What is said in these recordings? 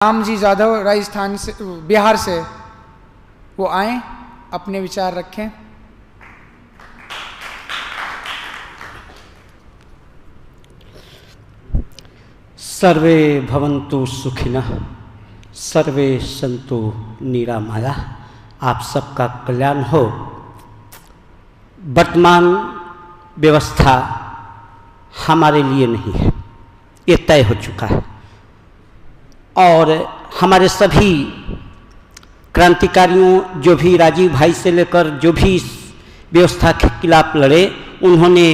राम जी जाधव राजस्थान से, बिहार से, वो आए, अपने विचार रखें। सर्वे भवन्तु सुखिनः, सर्वे सन्तु निरामयाः। आप सबका कल्याण हो। वर्तमान व्यवस्था हमारे लिए नहीं है, ये तय हो चुका है और हमारे सभी क्रांतिकारियों, जो भी राजीव भाई से लेकर जो भी इस व्यवस्था के खिलाफ लड़े, उन्होंने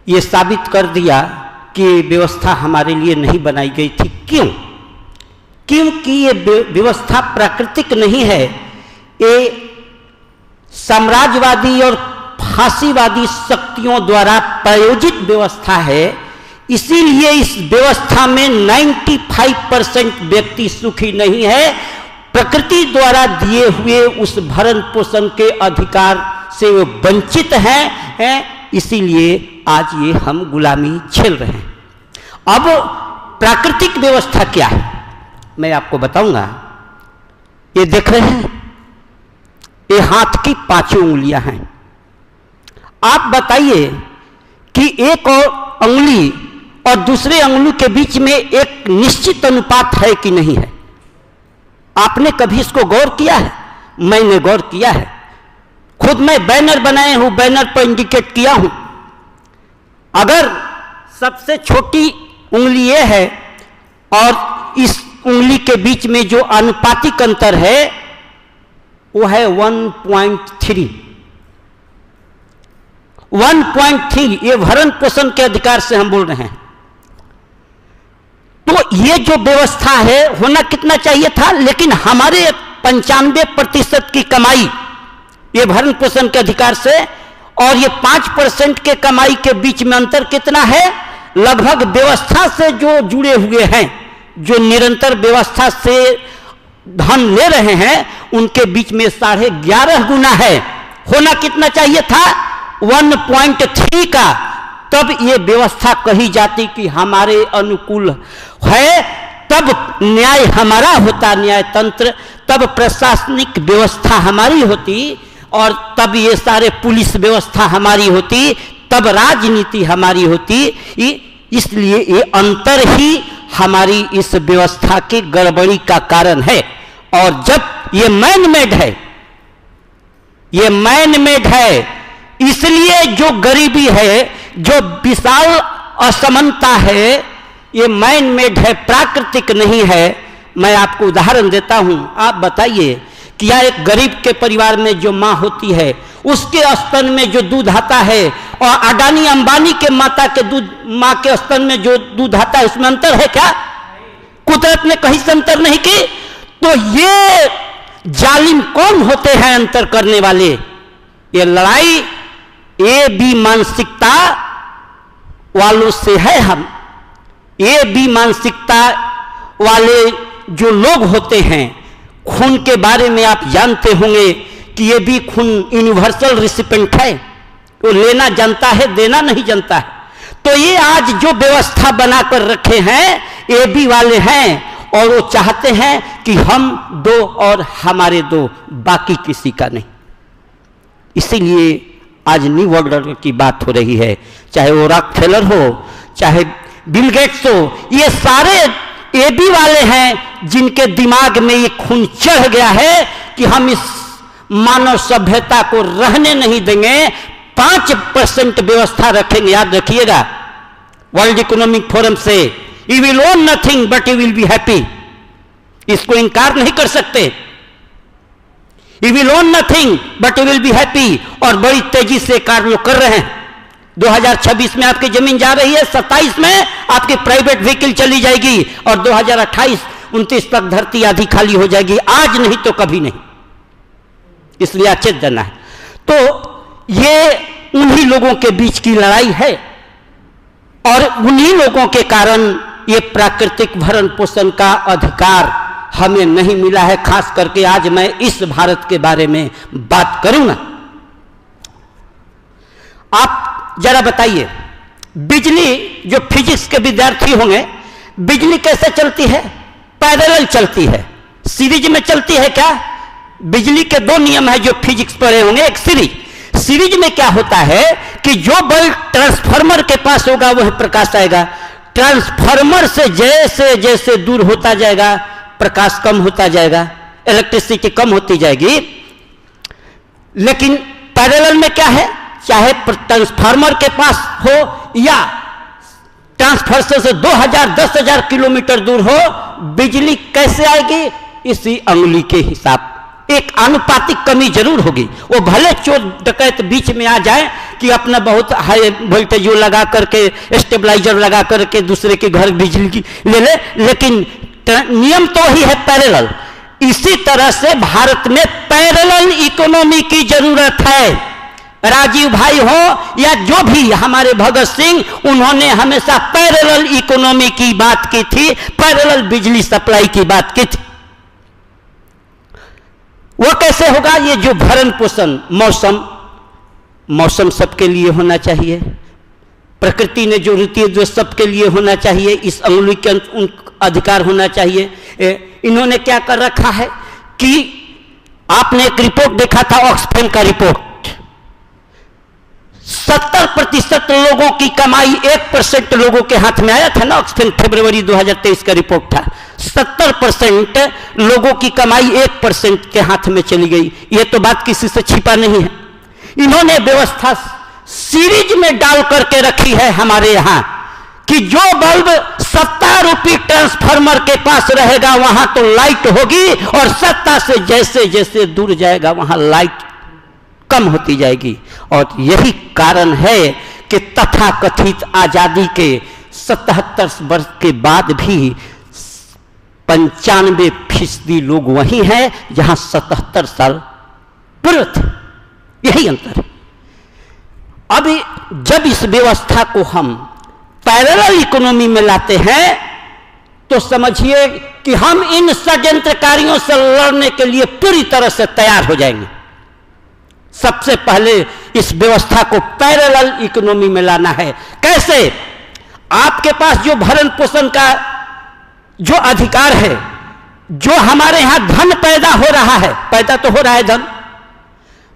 ये साबित कर दिया कि व्यवस्था हमारे लिए नहीं बनाई गई थी। क्यों? क्योंकि ये व्यवस्था प्राकृतिक नहीं है, ये साम्राज्यवादी और फांसीवादी शक्तियों द्वारा प्रायोजित व्यवस्था है। इसीलिए इस व्यवस्था में 95% व्यक्ति सुखी नहीं है। प्रकृति द्वारा दिए हुए उस भरण पोषण के अधिकार से वो वंचित हैं, इसीलिए आज ये हम गुलामी झेल रहे हैं। अब प्राकृतिक व्यवस्था क्या है मैं आपको बताऊंगा। ये देख रहे हैं, ये हाथ की 5 उंगलियां हैं। आप बताइए कि एक और उंगली और दूसरे अंगुली के बीच में एक निश्चित अनुपात है कि नहीं है? आपने कभी इसको गौर किया है? मैंने गौर किया है। खुद मैं बैनर बनाए हूं, बैनर पर इंडिकेट किया हूं। अगर सबसे छोटी उंगली ये है और इस उंगली के बीच में जो अनुपातिक अंतर है वो है 1.3। 1.3 ये भरण पोषण के अधिकार से हम बोल रहे हैं। तो ये जो व्यवस्था है होना कितना चाहिए था, लेकिन हमारे 95% की कमाई ये भरण पोषण के अधिकार से और ये 5% के कमाई के बीच में अंतर कितना है? लगभग व्यवस्था से जो जुड़े हुए हैं, जो निरंतर व्यवस्था से धन ले रहे हैं, उनके बीच में 11.5 गुना है। होना कितना चाहिए था? 1.3 का। तब ये व्यवस्था कही जाती कि हमारे अनुकूल है, तब न्याय हमारा होता, न्याय तंत्र, तब प्रशासनिक व्यवस्था हमारी होती और तब ये सारे पुलिस व्यवस्था हमारी होती, तब राजनीति हमारी होती। इसलिए ये अंतर ही हमारी इस व्यवस्था की गड़बड़ी का कारण है। और जब ये मैन मेड है, ये मैन मेड है, इसलिए जो गरीबी है, जो विशाल असमानता है, ये मैन मेड है, प्राकृतिक नहीं है। मैं आपको उदाहरण देता हूं। आप बताइए कि यह एक गरीब के परिवार में जो मां होती है, उसके स्तन में जो दूध आता है और अडानी अंबानी के माता के दूध, मां के स्तन में जो दूध आता है, उसमें अंतर है क्या? कुदरत ने कहीं से अंतर नहीं की। तो ये जालिम कौन होते हैं अंतर करने वाले? ये लड़ाई ए बी मानसिकता वालों से है। हम ए बी मानसिकता वाले जो लोग होते हैं, खून के बारे में आप जानते होंगे कि ये भी खून यूनिवर्सल रिसिपेंट है, वो लेना जानता है, देना नहीं जानता है। तो ये आज जो व्यवस्था बनाकर रखे हैं, ए बी वाले हैं और वो चाहते हैं कि हम दो और हमारे दो, बाकी किसी का नहीं। इसीलिए आज न्यू वर्ल्ड ऑर्डर की बात हो रही है, चाहे वो रॉकफेलर हो, चाहे बिल गेट्स हो, ये सारे एबी वाले हैं जिनके दिमाग में ये खून चढ़ गया है कि हम इस मानव सभ्यता को रहने नहीं देंगे, 5% व्यवस्था रखेंगे। याद रखिएगा, वर्ल्ड इकोनॉमिक फोरम से, you will own nothing but you will be happy. इसको इनकार नहीं कर सकते। You will own nothing but you will be happy। और बड़ी तेजी से कार्य लोग कर रहे हैं। 2026 में आपकी जमीन जा रही है, 27 में आपकी प्राइवेट व्हीकल चली जाएगी और 2028-29 तक धरती आधी खाली हो जाएगी। आज नहीं तो कभी नहीं, इसलिए अचेत जाना है। तो ये उन्हीं लोगों के बीच की लड़ाई है और उन्हीं लोगों के कारण ये प्राकृतिक भरण पोषण का अधिकार हमें नहीं मिला है। खास करके आज मैं इस भारत के बारे में बात करूंगा। आप जरा बताइए, बिजली, जो फिजिक्स के विद्यार्थी होंगे, बिजली कैसे चलती है? पैरेलल चलती है, सीरीज में चलती है। क्या बिजली के दो नियम है जो फिजिक्स पढ़े होंगे, एक सीरीज में क्या होता है कि जो बल्ब ट्रांसफार्मर के पास होगा वह प्रकाश आएगा, ट्रांसफार्मर से जैसे जैसे दूर होता जाएगा प्रकाश कम होता जाएगा, इलेक्ट्रिसिटी कम होती जाएगी। लेकिन पैरेलल में क्या है, चाहे ट्रांसफार्मर के पास हो या ट्रांसफार्मर से 2000 10,000 किलोमीटर दूर हो, बिजली कैसे आएगी, इसी अंगुली के हिसाब। एक आनुपातिक कमी जरूर होगी, वो भले चोर डकैत बीच में आ जाए कि अपना बहुत हाई वोल्टेज लगा करके स्टेबलाइजर लगा करके दूसरे के घर बिजली की ले ले, लेकिन नियम तो ही है पैरेलल। इसी तरह से भारत में पैरेलल इकोनॉमी की जरूरत है। राजीव भाई हो या जो भी हमारे भगत सिंह, उन्होंने हमेशा पैरेलल इकोनॉमी की बात की थी, पैरेलल बिजली सप्लाई की बात की थी। वो कैसे होगा, ये जो भरण पोषण मौसम सबके लिए होना चाहिए, प्रकृति ने जो रीति जो सबके लिए होना चाहिए, इस अंगुली के उन अधिकार होना चाहिए। इन्होंने क्या कर रखा है कि आपने एक रिपोर्ट देखा था, ऑक्सफैम का रिपोर्ट, 70% लोगों की कमाई 1% लोगों के हाथ में आया था ना। ऑक्सफैम फरवरी 2023 का रिपोर्ट था। 70% लोगों की कमाई 1% के हाथ में चली गई। यह तो बात किसी से छिपा नहीं है। इन्होंने व्यवस्था सीरीज में डाल करके रखी है हमारे यहां कि जो बल्ब 70 रुपये ट्रांसफार्मर के पास रहेगा वहां तो लाइट होगी, और 70 से जैसे जैसे दूर जाएगा वहां लाइट कम होती जाएगी। और यही कारण है कि तथाकथित आजादी के 77 वर्ष के बाद भी 95% लोग वही हैं जहां 77 साल पूर्व थे। यही अंतर है। अभी जब इस व्यवस्था को हम पैरेलल इकोनॉमी में लाते हैं तो समझिए कि हम इन षड्यंत्रकारियों से लड़ने के लिए पूरी तरह से तैयार हो जाएंगे। सबसे पहले इस व्यवस्था को पैरेलल इकोनॉमी में लाना है। कैसे? आपके पास जो भरण पोषण का जो अधिकार है, जो हमारे यहां धन पैदा हो रहा है, पैदा तो हो रहा है धन,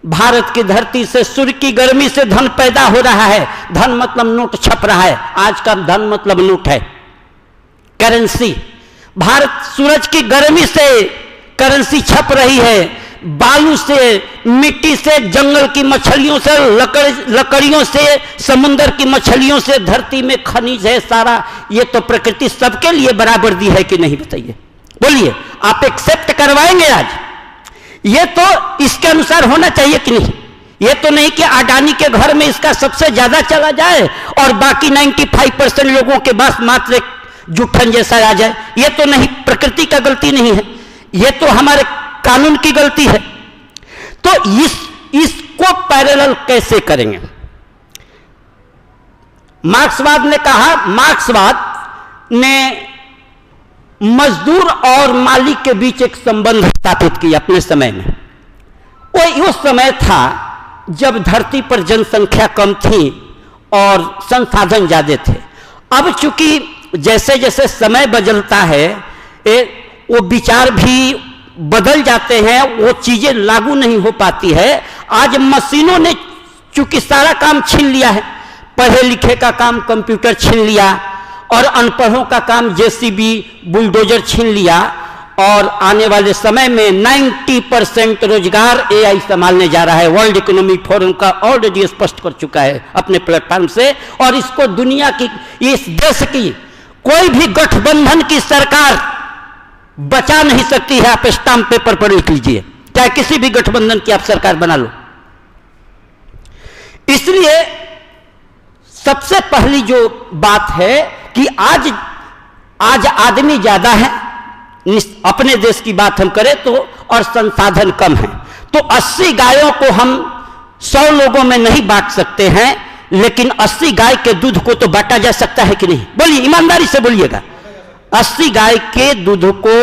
भारत की धरती से सूर्य की गर्मी से धन पैदा हो रहा है। धन मतलब नोट छप रहा है, आज का धन मतलब नोट है, करेंसी। भारत सूरज की गर्मी से करेंसी छप रही है, बालू से, मिट्टी से, जंगल की मछलियों से, लकड़ियों से, समुद्र की मछलियों से, धरती में खनिज है सारा। ये तो प्रकृति सबके लिए बराबर दी है कि नहीं, बताइए, बोलिए, आप एक्सेप्ट करवाएंगे आज? ये तो इसके अनुसार होना चाहिए कि नहीं? ये तो नहीं कि अडानी के घर में इसका सबसे ज्यादा चला जाए और बाकी 95% लोगों के पास मात्र एक जूठन जैसा आ जाए। ये तो नहीं, प्रकृति का गलती नहीं है, ये तो हमारे कानून की गलती है। तो इसको पैरेलल कैसे करेंगे? मार्क्सवाद ने कहा, मार्क्सवाद ने मजदूर और मालिक के बीच एक संबंध स्थापित किया अपने समय में। वो समय था जब धरती पर जनसंख्या कम थी और संसाधन ज्यादा थे। अब चूंकि जैसे जैसे समय बदलता है वो विचार भी बदल जाते हैं, वो चीजें लागू नहीं हो पाती है। आज मशीनों ने चूंकि सारा काम छीन लिया है, पढ़े लिखे का काम कंप्यूटर छीन लिया और अनपढ़ों का काम जेसीबी बुलडोजर छीन लिया, और आने वाले समय में 90% रोजगार एआई संभालने जा रहा है। वर्ल्ड इकोनॉमिक फोरम का ऑलरेडी स्पष्ट कर चुका है अपने प्लेटफॉर्म से, और इसको दुनिया की, इस देश की कोई भी गठबंधन की सरकार बचा नहीं सकती है। आप स्टाम्प पेपर पर लिख लीजिए, चाहे किसी भी गठबंधन की आप सरकार बना लो। इसलिए सबसे पहली जो बात है कि आज आदमी ज्यादा है, अपने देश की बात हम करें तो, और संसाधन कम है। तो 80 गायों को हम 100 लोगों में नहीं बांट सकते हैं, लेकिन 80 गाय के दूध को तो बांटा जा सकता है कि नहीं? बोलिए, ईमानदारी से बोलिएगा। 80 गाय के दूध को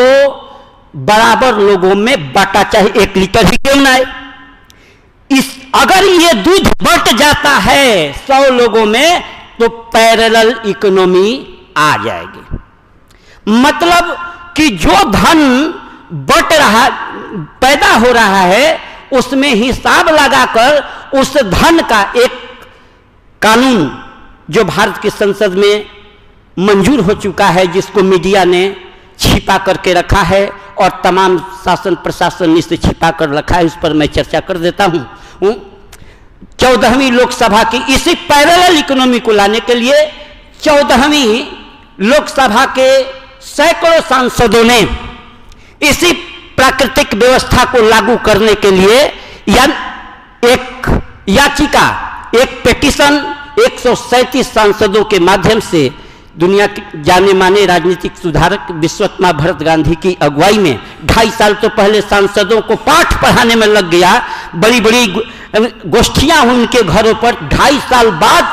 बराबर लोगों में बांटा, चाहे 1 लीटर ही क्यों ना आए। अगर ये दूध बंट जाता है 100 लोगों में तो पैरेलल इकोनॉमी आ जाएगी। मतलब कि जो धन बट रहा, पैदा हो रहा है, उसमें हिसाब लगाकर उस धन का एक कानून जो भारत की संसद में मंजूर हो चुका है, जिसको मीडिया ने छिपा करके रखा है और तमाम शासन प्रशासन ने इसे छिपा कर रखा है, उस पर मैं चर्चा कर देता हूं। 14वीं लोकसभा की इसी पैरेलल इकोनॉमी को लाने के लिए 14वीं लोकसभा के सैकड़ों सांसदों ने इसी प्राकृतिक व्यवस्था को लागू करने के लिए एक याचिका, एक पिटीशन 137 सांसदों के माध्यम से दुनिया के जाने माने राजनीतिक सुधारक विश्वकर्मा भरत गांधी की अगुवाई में 2.5 साल तो पहले सांसदों को पाठ पढ़ाने में लग गया। बड़ी बड़ी गोष्ठियां हुई उनके घरों पर। 2.5 साल बाद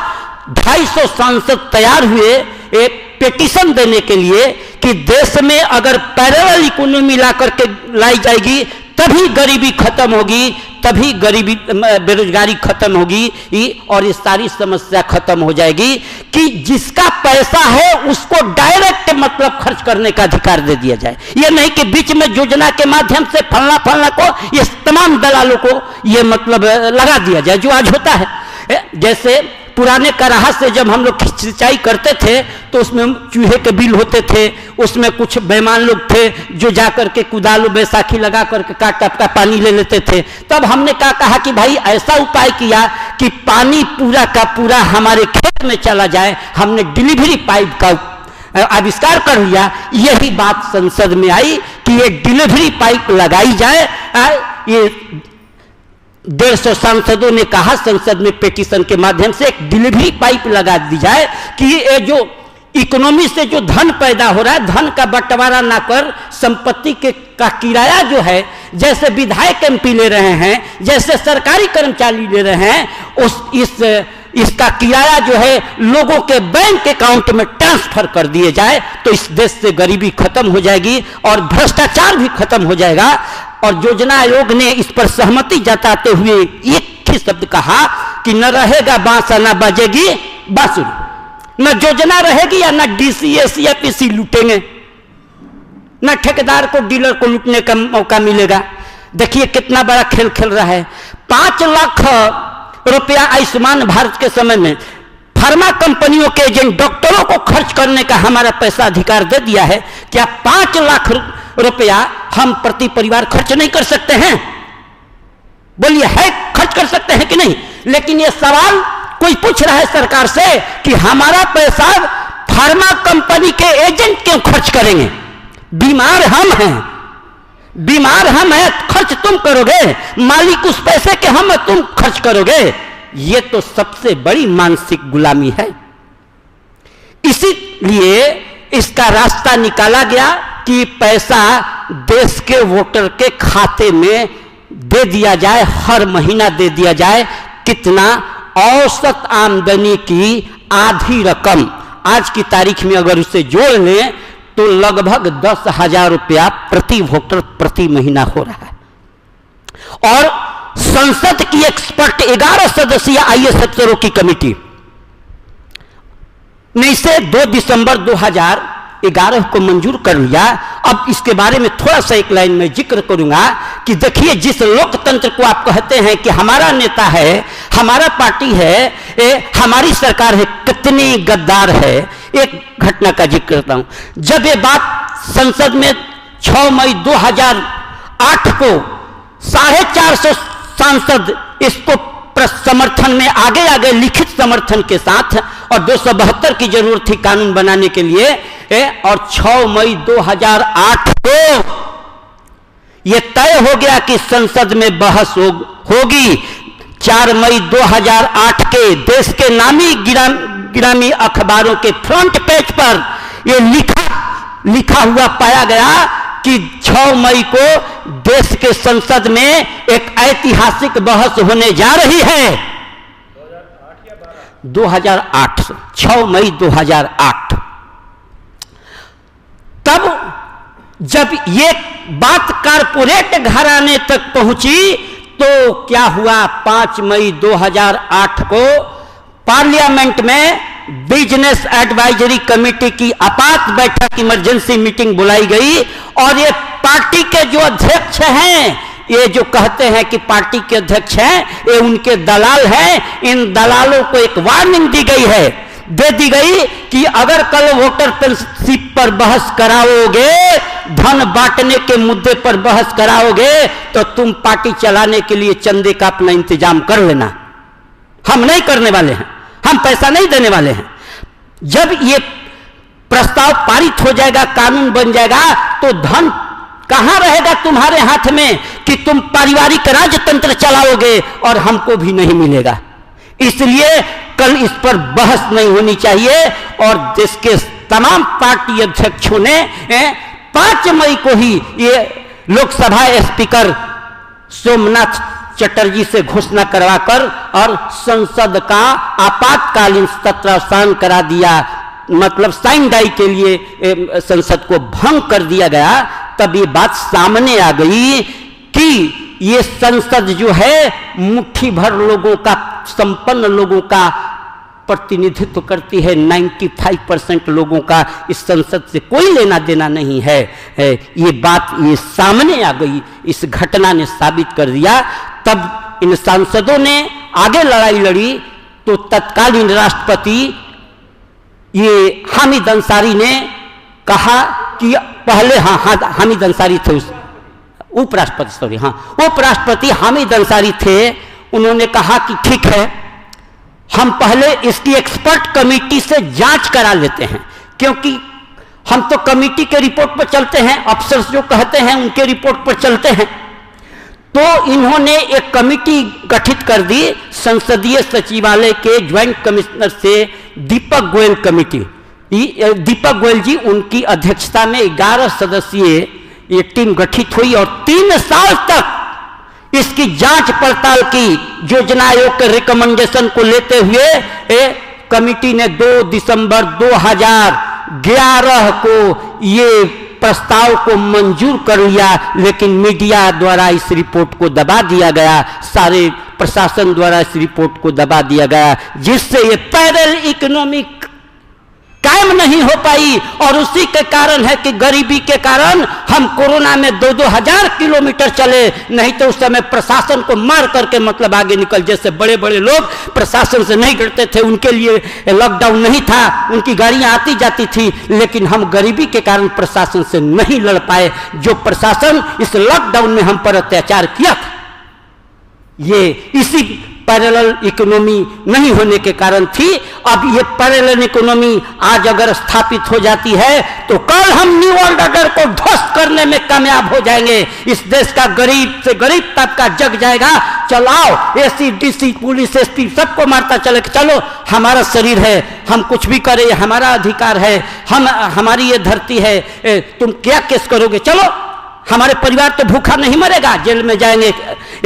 250 सांसद तैयार हुए एक पिटीशन देने के लिए कि देश में अगर पैरेलल इकोनॉमी ला करके लाई जाएगी तभी गरीबी खत्म होगी, तभी गरीबी बेरोजगारी खत्म होगी और ये सारी समस्या खत्म हो जाएगी कि जिसका पैसा है उसको डायरेक्ट मतलब खर्च करने का अधिकार दे दिया जाए। ये नहीं कि बीच में योजना के माध्यम से फलना फलना को, ये तमाम दलालों को ये मतलब लगा दिया जाए, जो आज होता है। जैसे पुराने कराहा से जब हम लोग सिंचाई करते थे तो उसमें चूहे के बिल होते थे, उसमें कुछ बेईमान लोग थे जो जाकर के कुदालू बैसाखी लगा करके काट का पानी ले लेते थे। तब हमने कहा कि भाई ऐसा उपाय किया कि पानी पूरा का पूरा हमारे खेत में चला जाए। हमने डिलीवरी पाइप का आविष्कार कर लिया। यही बात संसद में आई कि ये डिलीवरी पाइप लगाई जाए। ये 150 सांसदों ने कहा संसद में पिटीशन के माध्यम से एक डिलीवरी पाइप लगा दी जाए कि ये जो इकोनॉमी से जो धन पैदा हो रहा है, धन का बंटवारा ना कर संपत्ति का किराया जो है, जैसे विधायक एमपी ले रहे हैं, जैसे सरकारी कर्मचारी ले रहे हैं, इसका किराया जो है लोगों के बैंक अकाउंट में ट्रांसफर कर दिए जाए तो इस देश से गरीबी खत्म हो जाएगी और भ्रष्टाचार भी खत्म हो जाएगा। और योजना आयोग ने इस पर सहमति जताते हुए एक ही शब्द कहा कि न रहेगा बांसा न बजेगी बांसुरी, न योजना रहेगी या न डीसीएस या पीसी लूटेंगे, न ठेकेदार को डीलर को लूटने का मौका मिलेगा। देखिए कितना बड़ा खेल खेल रहा है। 5 लाख रुपया आयुष्मान भारत के समय में फार्मा कंपनियों के एजेंट डॉक्टरों को खर्च करने का हमारा पैसा अधिकार दे दिया है। क्या 5 लाख रुपया हम प्रति परिवार खर्च नहीं कर सकते हैं? बोलिए, है खर्च कर सकते हैं कि नहीं? लेकिन यह सवाल कोई पूछ रहा है सरकार से कि हमारा पैसा फार्मा कंपनी के एजेंट क्यों खर्च करेंगे? बीमार हम हैं, बीमार हम हैं, खर्च तुम करोगे, मालिक उस पैसे के हम, तुम खर्च करोगे। यह तो सबसे बड़ी मानसिक गुलामी है। इसीलिए इसका रास्ता निकाला गया कि पैसा देश के वोटर के खाते में दे दिया जाए, हर महीना दे दिया जाए। कितना? औसत आमदनी की आधी रकम आज की तारीख में अगर उसे जोड़ लें तो लगभग 10,000 रुपया प्रति वोटर प्रति महीना हो रहा है। और संसद की एक्सपर्ट 11 सदस्यीय आईएएस अफसरों की कमेटी ने इसे 2 दिसंबर 2011 को मंजूर कर लिया। अब इसके बारे में थोड़ा सा एक लाइन में जिक्र करूंगा कि देखिए, जिस लोकतंत्र को आप कहते हैं कि हमारा नेता है, हमारा पार्टी है, हमारी सरकार है, कितनी गद्दार है। एक घटना का जिक्र करता हूं। जब ये बात संसद में 6 मई 2008 को 450 सांसद इसको समर्थन में आगे लिखित समर्थन के साथ, और 272 की जरूरत थी कानून बनाने के लिए, और 6 मई 2008 को यह तय हो गया कि संसद में बहस होगी। 4 मई 2008 के देश के नामी गिरामी अखबारों के फ्रंट पेज पर यह लिखा हुआ पाया गया कि 6 मई को देश के संसद में एक ऐतिहासिक बहस होने जा रही है। 2008 6 मई 2008। तब जब ये बात कारपोरेट घराने तक पहुंची तो क्या हुआ? 5 मई 2008 को पार्लियामेंट में बिजनेस एडवाइजरी कमेटी की आपात बैठक इमरजेंसी मीटिंग बुलाई गई और ये पार्टी के जो अध्यक्ष हैं, ये जो कहते हैं कि पार्टी के अध्यक्ष हैं, ये उनके दलाल हैं। इन दलालों को एक वार्निंग दी गई कि अगर कल वोटरशिप पर बहस कराओगे, धन बांटने के मुद्दे पर बहस कराओगे, तो तुम पार्टी चलाने के लिए चंदे का अपना इंतजाम कर लेना। हम नहीं करने वाले हैं, हम पैसा नहीं देने वाले हैं। जब ये प्रस्ताव पारित हो जाएगा, कानून बन जाएगा, तो धन कहां रहेगा तुम्हारे हाथ में कि तुम पारिवारिक राजतंत्र चलाओगे और हमको भी नहीं मिलेगा। इसलिए कल इस पर बहस नहीं होनी चाहिए। और देश के तमाम पार्टी अध्यक्षों ने 5 मई को ही ये लोकसभा स्पीकर सोमनाथ चटर्जी से घोषणा करवाकर और संसद का आपातकालीन सत्रावसान करा दिया, मतलब साइन डाई के लिए संसद को भंग कर दिया गया। तब ये बात सामने आ गई कि ये संसद जो है मुट्ठी भर लोगों का, संपन्न लोगों का प्रतिनिधित्व करती है। 95% लोगों का इस संसद से कोई लेना देना नहीं है। ये बात ये सामने आ गई, इस घटना ने साबित कर दिया। तब इन सांसदों ने आगे लड़ाई लड़ी तो तत्कालीन राष्ट्रपति ये हामिद अंसारी ने कहा कि पहले, हामिद अंसारी थे उपराष्ट्रपति हामिद अंसारी थे। उन्होंने कहा कि ठीक है, हम पहले इसकी एक्सपर्ट कमेटी से जांच करा लेते हैं, क्योंकि हम तो कमेटी के रिपोर्ट पर चलते हैं, अफसर जो कहते हैं उनके रिपोर्ट पर चलते हैं। तो इन्होंने एक कमेटी गठित कर दी संसदीय सचिवालय के ज्वाइंट कमिश्नर से, दीपक गोयल कमेटी। दीपक गोयल जी, उनकी अध्यक्षता में 11 सदस्यीय ये टीम गठित हुई और 3 साल तक इसकी जांच पड़ताल की। योजना आयोग के रिकमेंडेशन को लेते हुए कमेटी ने 2 दिसंबर 2011 को ये प्रस्ताव को मंजूर कर लिया, लेकिन मीडिया द्वारा इस रिपोर्ट को दबा दिया गया, सारे प्रशासन द्वारा इस रिपोर्ट को दबा दिया गया, जिससे ये पैरेलल इकोनॉमी कायम नहीं हो पाई। और उसी के कारण है कि गरीबी के कारण हम कोरोना में 2-2 हजार किलोमीटर चले, नहीं तो उस समय प्रशासन को मार करके मतलब आगे निकल। जैसे बड़े बड़े लोग प्रशासन से नहीं डरते थे, उनके लिए लॉकडाउन नहीं था, उनकी गाड़ियां आती जाती थी, लेकिन हम गरीबी के कारण प्रशासन से नहीं लड़ पाए। जो प्रशासन इस लॉकडाउन में हम पर अत्याचार किया था, ये इसी पैरेलल इकोनॉमी नहीं होने के कारण थी। अब ये पैरेलल इकोनॉमी आज अगर स्थापित हो जाती है तो कल हम न्यू वर्ल्ड ऑर्डर को ध्वस्त करने में कामयाब हो जाएंगे। इस देश का गरीब से गरीब तबका जग जाएगा। चलाओ, एसी डीसी पुलिस एसपी सबको मारता चले, चलो हमारा शरीर है, हम कुछ भी करें, हमारा अधिकार है, हमारी ये धरती है, तुम क्या केस करोगे, चलो हमारे परिवार तो भूखा नहीं मरेगा, जेल में जाएंगे,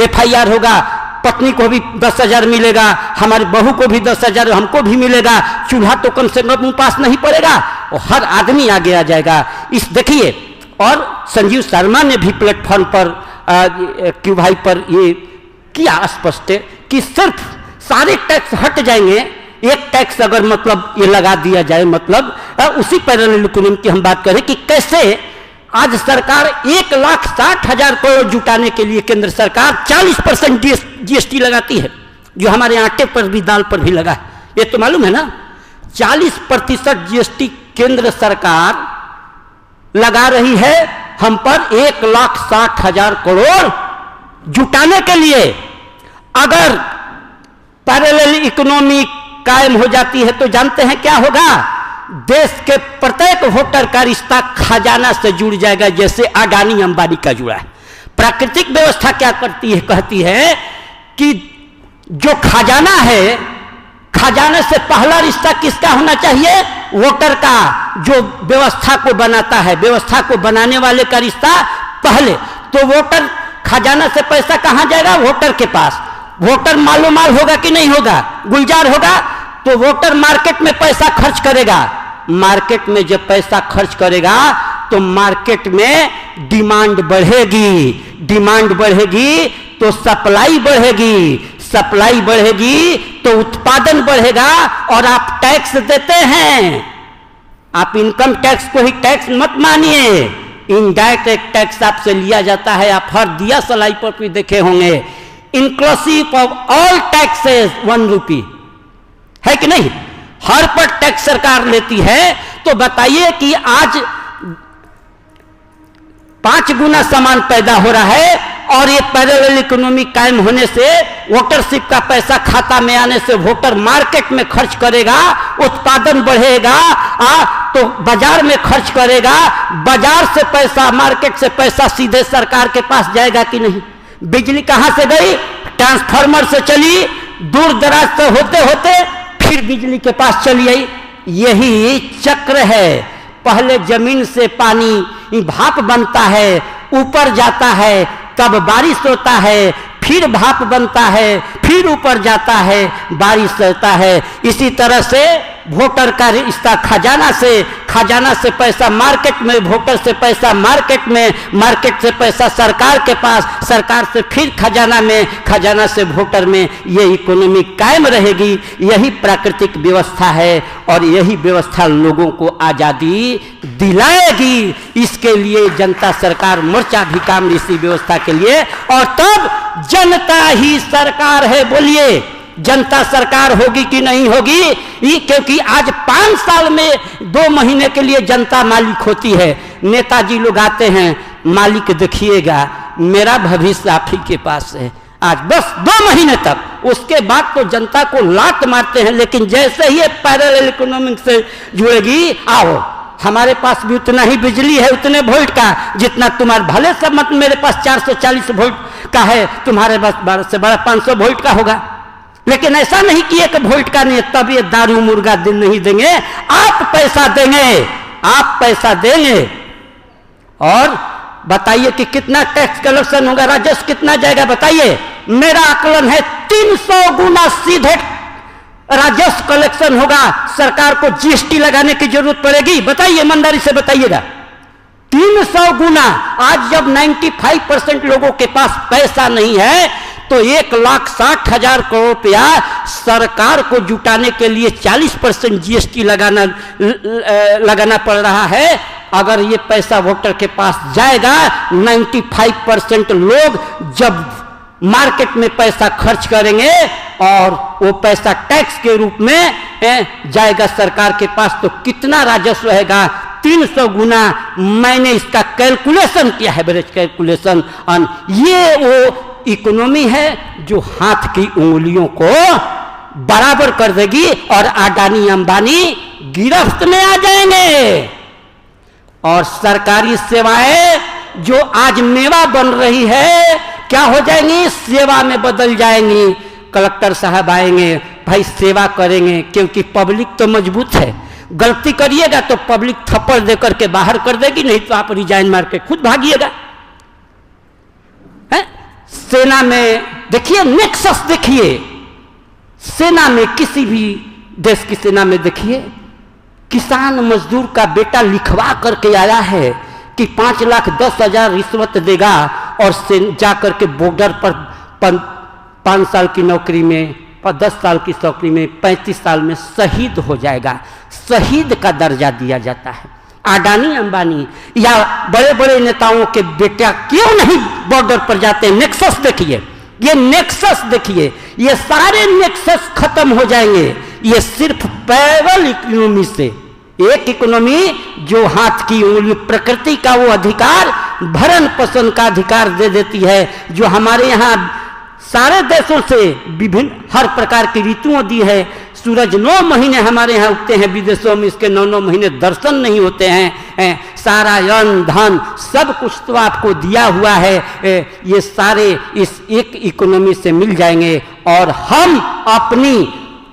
FIR होगा, पत्नी को भी 10,000 मिलेगा, हमारी बहू को भी 10,000, हमको भी मिलेगा, चूल्हा तो कम से कम पास नहीं पड़ेगा और हर आदमी आगे आ जाएगा। इस देखिए, और संजीव शर्मा ने भी प्लेटफॉर्म पर क्यू भाई पर ये किया स्पष्ट कि सिर्फ सारे टैक्स हट जाएंगे, एक टैक्स अगर मतलब ये लगा दिया जाए, मतलब उसी पैरेलल इकोनॉमी की हम बात करें कि कैसे आज सरकार 1,60,000 करोड़ जुटाने के लिए केंद्र सरकार 40% GST लगाती है, जो हमारे आटे पर भी दाल पर भी लगा है, ये तो मालूम है ना। 40% GST केंद्र सरकार लगा रही है हम पर 1,60,000 करोड़ जुटाने के लिए। अगर पैरेलल इकोनॉमी कायम हो जाती है तो जानते हैं क्या होगा, देश के प्रत्येक वोटर का रिश्ता खजाना से जुड़ जाएगा, जैसे अडानी अंबानी का जुड़ा है। प्राकृतिक व्यवस्था क्या करती है, कहती है कि जो खजाना है, खजाने से पहला रिश्ता किसका होना चाहिए, वोटर का, जो व्यवस्था को बनाता है, व्यवस्था को बनाने वाले का रिश्ता पहले। तो वोटर, खजाना से पैसा कहां जाएगा, वोटर के पास। वोटर मालो माल होगा कि नहीं होगा, गुलजार होगा, तो वोटर मार्केट में पैसा खर्च करेगा। मार्केट में जब पैसा खर्च करेगा तो मार्केट में डिमांड बढ़ेगी, डिमांड बढ़ेगी तो सप्लाई बढ़ेगी, सप्लाई बढ़ेगी तो उत्पादन बढ़ेगा। और आप टैक्स देते हैं, आप इनकम टैक्स को ही टैक्स मत मानिए, इनडायरेक्ट टैक्स आपसे लिया जाता है। आप हर दिया सलाई पर भी देखे होंगे, इंक्लूसिव ऑफ ऑल टैक्सेस 1 रुपी, है कि नहीं? हर पर टैक्स सरकार लेती है। तो बताइए कि आज 5 गुना सामान पैदा हो रहा है और ये पैरेलल इकोनॉमी कायम होने से, वोटरशिप का पैसा खाता में आने से वोटर मार्केट में खर्च करेगा, उत्पादन बढ़ेगा, तो बाजार में खर्च करेगा, बाजार से पैसा, मार्केट से पैसा सीधे सरकार के पास जाएगा कि नहीं? बिजली कहां से गई? ट्रांसफार्मर से चली, दूर दराज से होते होते फिर बिजली के पास चली आई। यही चक्र है। पहले जमीन से पानी भाप बनता है, ऊपर जाता है, तब बारिश होता है, फिर भाप बनता है, फिर ऊपर जाता है, बारिश होता है। इसी तरह से वोटर का रिश्ता खजाना से पैसा मार्केट में, वोटर से पैसा मार्केट में, मार्केट से पैसा सरकार के पास, सरकार से फिर खजाना में, खजाना से वोटर में। ये इकोनॉमी कायम रहेगी। यही प्राकृतिक व्यवस्था है और यही व्यवस्था लोगों को आज़ादी दिलाएगी। इसके लिए जनता सरकार मोर्चा भी काम इसी व्यवस्था के लिए। और तब जनता ही सरकार है। बोलिए, जनता सरकार होगी कि नहीं होगी? क्योंकि आज 5 साल में 2 महीने के लिए जनता मालिक होती है। नेताजी लोग आते हैं, मालिक देखिएगा मेरा भविष्य आप ही के पास है, आज बस 2 महीने तक, उसके बाद तो जनता को लात मारते हैं। लेकिन जैसे ही पैरेलल इकोनॉमिक से जुड़ेगी, आओ हमारे पास भी उतना ही बिजली है, उतने वोल्ट का जितना तुम्हारे, भले सब मत मेरे पास 440 वोल्ट का है, तुम्हारे पास 12 से बड़ा 500 वोल्ट का होगा। लेकिन ऐसा नहीं कि 1 वोल्ट का नहीं, तब ये दारू मुर्गा दिन नहीं देंगे। आप पैसा देंगे, आप पैसा देंगे। और बताइए कि कितना टैक्स कलेक्शन होगा, राजस्व कितना जाएगा? बताइए। मेरा आकलन है 300 गुना सीधे राजस्व कलेक्शन होगा। सरकार को जीएसटी लगाने की जरूरत पड़ेगी? बताइए, ईमानदारी से बताइएगा। 300 गुना। आज जब 95% लोगों के पास पैसा नहीं है तो 1,60,000 करोड़ रुपया सरकार को जुटाने के लिए 40% जीएसटी लगाना पड़ रहा है। अगर ये पैसा वोटर के पास जाएगा, 95% लोग जब मार्केट में पैसा खर्च करेंगे और वो पैसा टैक्स के रूप में जाएगा सरकार के पास, तो कितना राजस्व रहेगा? 300 गुना। मैंने इसका कैलकुलेशन किया है, एवरेज कैलकुलेशन। ये वो इकोनॉमी है जो हाथ की उंगलियों को बराबर कर देगी और अडानी अंबानी गिरफ्त में आ जाएंगे। और सरकारी सेवाएं जो आज मेवा बन रही है, क्या हो जाएंगी? सेवा में बदल जाएंगी। कलेक्टर साहब आएंगे, भाई सेवा करेंगे, क्योंकि पब्लिक तो मजबूत है। गलती करिएगा तो पब्लिक थप्पड़ देकर के बाहर कर देगी, नहीं तो आप रिजाइन मार के खुद भागिएगा। सेना में देखिए, नेक्सस देखिए, सेना में, किसी भी देश की सेना में देखिए, किसान मजदूर का बेटा लिखवा करके आया है कि 5,10,000 रिश्वत देगा और जाकर के बॉर्डर पर 5 साल की नौकरी में, 10 साल की नौकरी में 35 साल में शहीद हो जाएगा। शहीद का दर्जा दिया जाता है। अडानी अंबानी या बड़े बड़े नेताओं के बेटा क्यों नहीं बॉर्डर पर जाते हैं? नेक्सस देखिए, ये नेक्सस देखिए, ये सारे नेक्सस खत्म हो जाएंगे। ये सिर्फ पैरेलल इकोनॉमी से, एक इकोनॉमी जो हाथ की उंगली, प्रकृति का वो अधिकार, भरण पोषण का अधिकार दे देती है, जो हमारे यहाँ सारे देशों से विभिन्न हर प्रकार की ऋतुओं दी है। सूरज 9 महीने हमारे यहाँ उगते हैं, विदेशों में इसके 9 महीने दर्शन नहीं होते हैं। सारा अन्न धन सब कुछ तो आपको दिया हुआ है। ये सारे इस एक इकोनॉमी से मिल जाएंगे और हम अपनी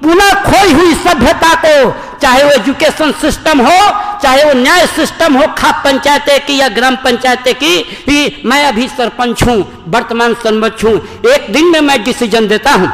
पुनः खोई हुई सभ्यता को, चाहे वो एजुकेशन सिस्टम हो, चाहे वो न्याय सिस्टम हो, खाप पंचायतें की या ग्राम पंचायतें की, मैं अभी सरपंच हूँ, वर्तमान सरपंच हूँ, एक दिन में मैं डिसीजन देता हूँ।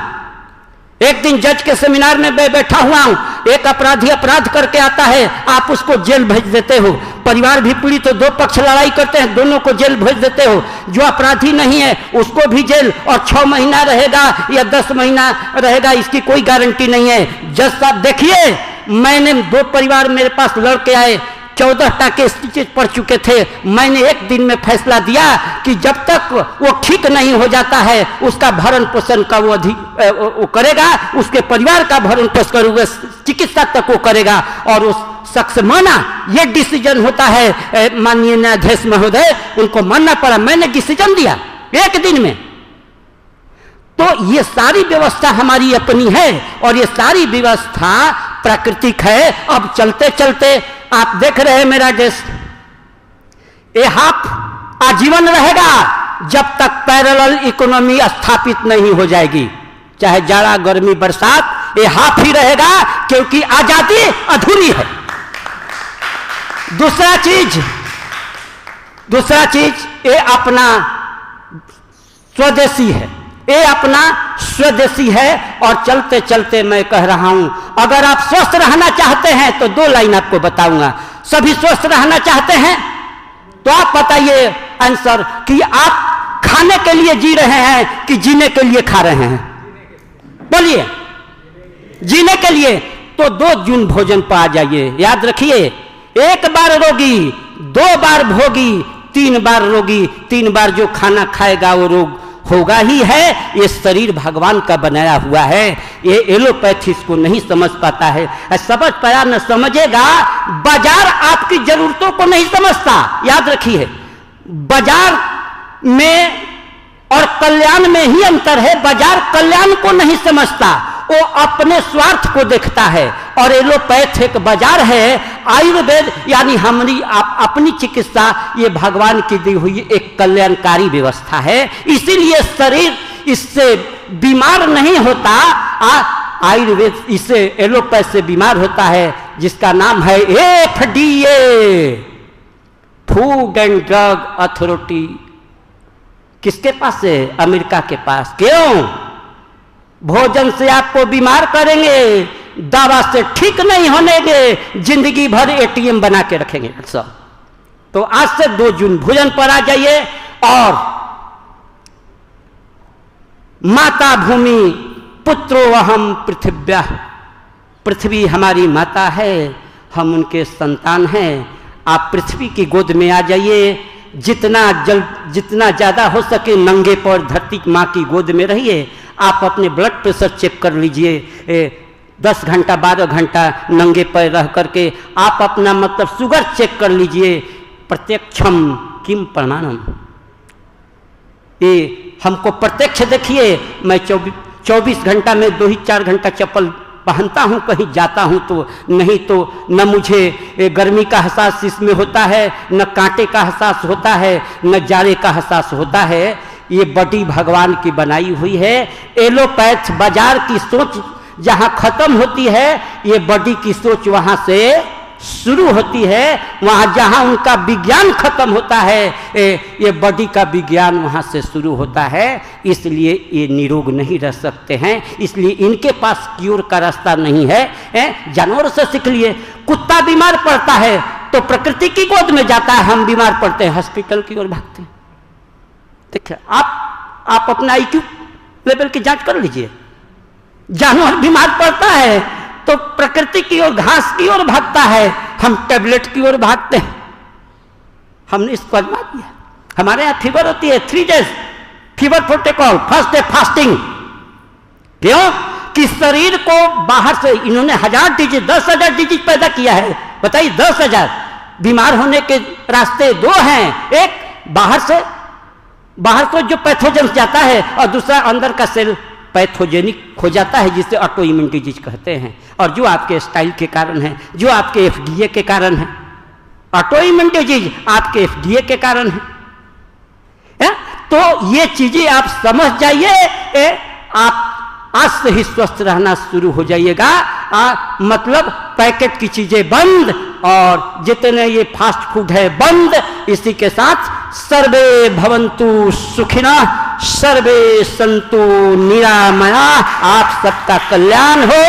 एक दिन जज के सेमिनार में बैठा हुआ हूँ, एक अपराधी अपराध करके आता है, आप उसको जेल भेज देते हो। परिवार भी पीड़ित हो, दो पक्ष लड़ाई करते हैं, दोनों को जेल भेज देते हो। जो अपराधी नहीं है उसको भी जेल, और 6 महीना रहेगा या 10 महीना रहेगा इसकी कोई गारंटी नहीं है। जज साहब देखिए, मैंने 2 परिवार मेरे पास लड़के आए, 14 केस पढ़ चुके थे। मैंने एक दिन में फैसला दिया कि जब तक वो ठीक नहीं हो जाता है उसका भरण पोषण का वो करेगा, उसके परिवार का भरण पोषण करेगा, चिकित्सा तक वो करेगा। और उस शख्स माना, ये डिसीजन होता है माननीय न्यायाधीश महोदय, उनको मानना पड़ा। मैंने डिसीजन दिया एक दिन में। तो ये सारी व्यवस्था हमारी अपनी है और ये सारी व्यवस्था प्राकृतिक है। अब चलते चलते आप देख रहे हैं मेरा देश, ये हाफ आजीवन रहेगा जब तक पैरेलल इकोनॉमी स्थापित नहीं हो जाएगी। चाहे जाड़ा गर्मी बरसात, ये हाफ ही रहेगा, क्योंकि आजादी अधूरी है। दूसरा चीज ये अपना स्वदेशी है, ये अपना स्वदेशी है। और चलते चलते मैं कह रहा हूं, अगर आप स्वस्थ रहना चाहते हैं तो 2 लाइन आपको बताऊंगा। सभी स्वस्थ रहना चाहते हैं तो आप बताइए आंसर कि आप खाने के लिए जी रहे हैं कि जीने के लिए खा रहे हैं? बोलिए। जीने के लिए तो 2 जून भोजन पर आ जाइए। याद रखिए, 1 बार रोगी, 2 बार भोगी, 3 बार रोगी। 3 बार जो खाना खाएगा वो रोग होगा ही है। ये शरीर भगवान का बनाया हुआ है। ये एलोपैथी इसको नहीं समझ पाता है। समझ पाया न समझेगा। बाजार आपकी जरूरतों को नहीं समझता। याद रखिए, बाजार में और कल्याण में ही अंतर है। बाजार कल्याण को नहीं समझता, वो अपने स्वार्थ को देखता है। और एलोपैथ एक बाजार है। आयुर्वेद यानी हमारी अपनी चिकित्सा, ये भगवान की दी हुई एक कल्याणकारी व्यवस्था है। इसीलिए शरीर इससे बीमार नहीं होता। आयुर्वेद इससे, एलोपैथ से बीमार होता है, जिसका नाम है FDA, food and drug authority. किसके पास है? अमेरिका के पास। क्यों? भोजन से आपको बीमार करेंगे, दवा से ठीक नहीं होने दे, जिंदगी भर ATM बना के रखेंगे सब। तो आज से 2 जून भोजन पर आ जाइए। और माता भूमि पुत्रो अहम पृथिव्या, पृथ्वी हमारी माता है, हम उनके संतान हैं। आप पृथ्वी की गोद में आ जाइए। जितना ज़्यादा हो सके नंगे पर धरती माँ की गोद में रहिए। आप अपने ब्लड प्रेशर चेक कर लीजिए। 10 घंटा 12 घंटा नंगे पैर रह करके आप अपना मतलब शुगर चेक कर लीजिए। प्रत्यक्षम किम प्रमाणम, ये हमको प्रत्यक्ष देखिए। मैं 24 घंटा में 2 ही 4 घंटा चप्पल पहनता हूँ, कहीं जाता हूँ तो नहीं तो न मुझे गर्मी का एहसास इसमें होता है, न कांटे का एहसास होता है, न जाड़े का एहसास होता है। ये बॉडी भगवान की बनाई हुई है। एलोपैथ बाजार की सोच जहाँ खत्म होती है, ये बॉडी की सोच वहाँ से शुरू होती है। वहाँ जहाँ उनका विज्ञान खत्म होता है, ये बॉडी का विज्ञान वहाँ से शुरू होता है। इसलिए ये निरोग नहीं रह सकते हैं। इसलिए इनके पास क्योर का रास्ता नहीं है। जानवरों से सीख लिए। कुत्ता बीमार पड़ता है तो प्रकृति की गोद में जाता है, हम बीमार पड़ते हैं हॉस्पिटल की ओर भागते हैं। देखिए, आप अपना IQ लेवल की जांच कर लीजिए। जानवर बीमार पड़ता है तो प्रकृति की ओर, घास की ओर भागता है, हम टैबलेट की ओर भागते हैं। हमने इसको आजमा दिया। हमारे यहाँ फीवर होती है 3 days fever protocol. First day fasting. क्यों? कि शरीर को बाहर से इन्होंने 1000 डिजीज 10,000 डिजीज पैदा किया है। बताइए, 10,000 बीमार होने के रास्ते 2 हैं। एक बाहर को जो पैथोजन जाता है, और दूसरा अंदर का सेल पैथोजेनिक हो जाता है, जिसे ऑटो इम्यून डिजीज कहते हैं। और जो आपके स्टाइल के कारण है, जो आपके FDA के कारण है। ऑटो इम्यून डिजीज आपके FDA के कारण है। तो ये चीजें आप समझ जाइए। आप आज से ही स्वस्थ रहना शुरू हो जाइएगा। मतलब पैकेट की चीजें बंद, और जितने ये फास्ट फूड है बंद। इसी के साथ सर्वे भवन्तु सुखिनः, सर्वे सन्तु निरामया। आप सबका कल्याण हो।